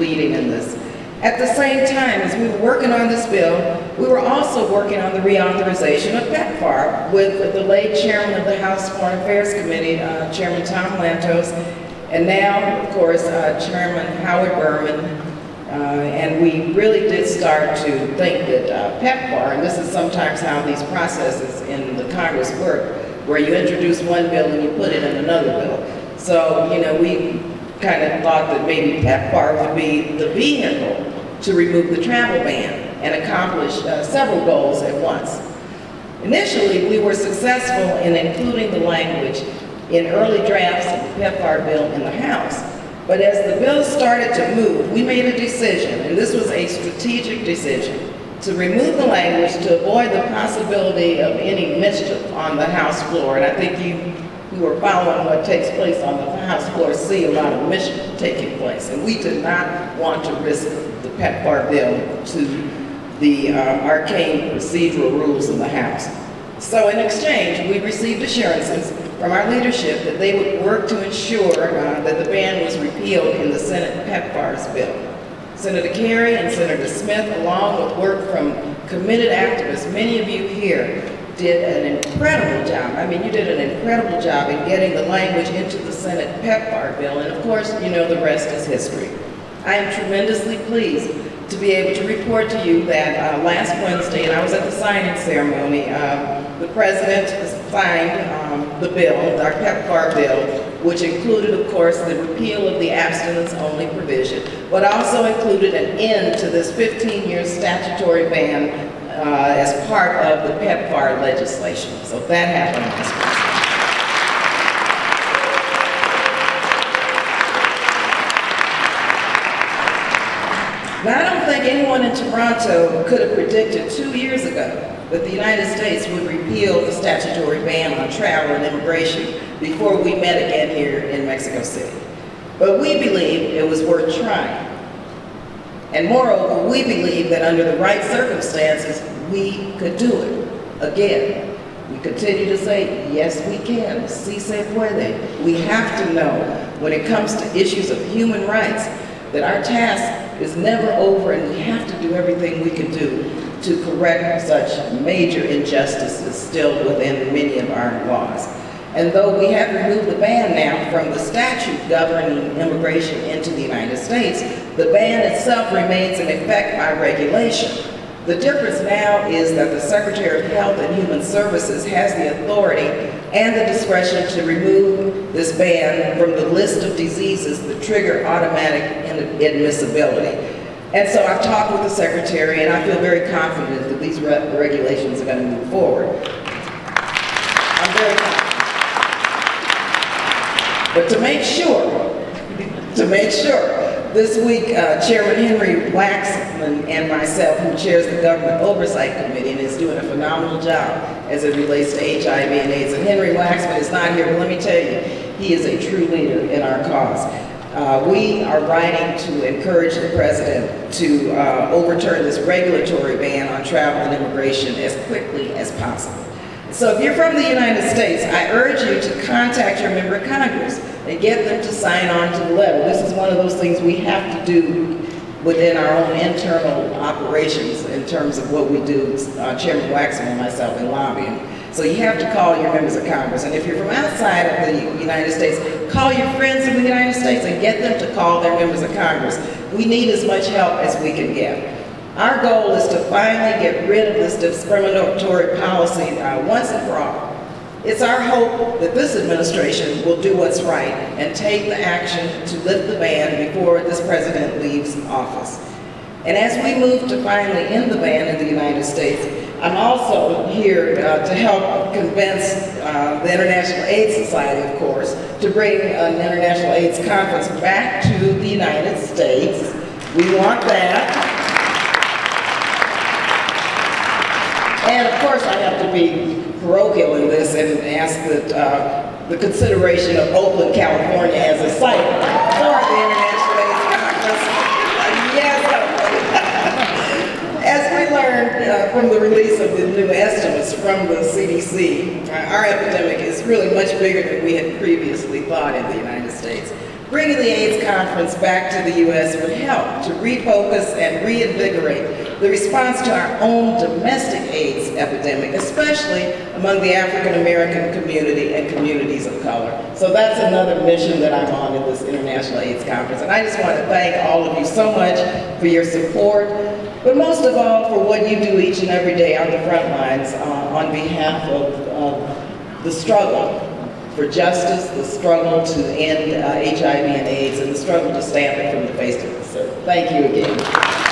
leading in this. At the same time, as we were working on this bill, we were also working on the reauthorization of PEPFAR with the late chairman of the House Foreign Affairs Committee, Chairman Tom Lantos, and now, of course, Chairman Howard Berman. And we really did start to think that PEPFAR, and this is sometimes how these processes in the Congress work, where you introduce one bill and you put it in another bill. So, you know, we kind of thought that maybe PEPFAR would be the vehicle to remove the travel ban and accomplish several goals at once. Initially, we were successful in including the language in early drafts of the PEPFAR bill in the House. But as the bill started to move, we made a decision, and this was a strategic decision, to remove the language to avoid the possibility of any mischief on the House floor. And I think you who are following what takes place on the House floor see a lot of mischief taking place. And we did not want to risk the PEPFAR bill to the arcane procedural rules in the House. So in exchange, we received assurances from our leadership that they would work to ensure that the ban was repealed in the Senate PEPFAR's bill. Senator Kerry and Senator Smith, along with work from committed activists, many of you here, did an incredible job. I mean, you did an incredible job in getting the language into the Senate PEPFAR bill, and of course, you know the rest is history. I am tremendously pleased to be able to report to you that last Wednesday, and I was at the signing ceremony, the President signed the bill, our PEPFAR bill, which included, of course, the repeal of the abstinence-only provision, but also included an end to this 15-year statutory ban as part of the PEPFAR legislation. So that happened last week. Now, I don't think anyone in Toronto could have predicted 2 years ago that the United States would repeal the statutory ban on travel and immigration before we met again here in Mexico City. But we believe it was worth trying. And moreover, we believe that under the right circumstances, we could do it. Again, we continue to say, yes, we can. Si se puede. We have to know, when it comes to issues of human rights, that our task is never over, and we have to do everything we can do to correct such major injustices still within many of our laws. And though we have removed the ban now from the statute governing immigration into the United States, the ban itself remains in effect by regulation. The difference now is that the Secretary of Health and Human Services has the authority and the discretion to remove this ban from the list of diseases that trigger automatic inadmissibility. And so I've talked with the Secretary, and I feel very confident that these regulations are going to move forward. I'm very confident. But to make sure, this week, Chairman Henry Waxman and myself, who chairs the Government Oversight Committee and is doing a phenomenal job as it relates to HIV and AIDS, and Henry Waxman is not here, but let me tell you, he is a true leader in our cause. We are writing to encourage the President to overturn this regulatory ban on travel and immigration as quickly as possible. So if you're from the United States, I urge you to contact your member of Congress and get them to sign on to the letter. This is one of those things we have to do within our own internal operations in terms of what we do, Chairman Waxman and myself, in lobbying. So you have to call your members of Congress. And if you're from outside of the United States, call your friends in the United States and get them to call their members of Congress. We need as much help as we can get. Our goal is to finally get rid of this discriminatory policy once and for all. It's our hope that this administration will do what's right and take the action to lift the ban before this president leaves office. And as we move to finally end the ban in the United States, I'm also here to help convince the International AIDS Society, of course, to bring an International AIDS Conference back to the United States. We want that. And of course, I have to be parochial in this and ask that the consideration of Oakland, California as a site for the International AIDS Conference. Yes. As we learned from the release of the new estimates from the CDC, our epidemic is really much bigger than we had previously thought in the United States. Bringing the AIDS conference back to the U.S. would help to refocus and reinvigorate the response to our own domestic AIDS epidemic, especially among the African American community and communities of color. So that's another mission that I'm on at this International AIDS Conference. And I just want to thank all of you so much for your support, but most of all for what you do each and every day on the front lines on behalf of the struggle for justice, the struggle to end HIV and AIDS, and the struggle to stamp it from the face of the earth. Thank you again.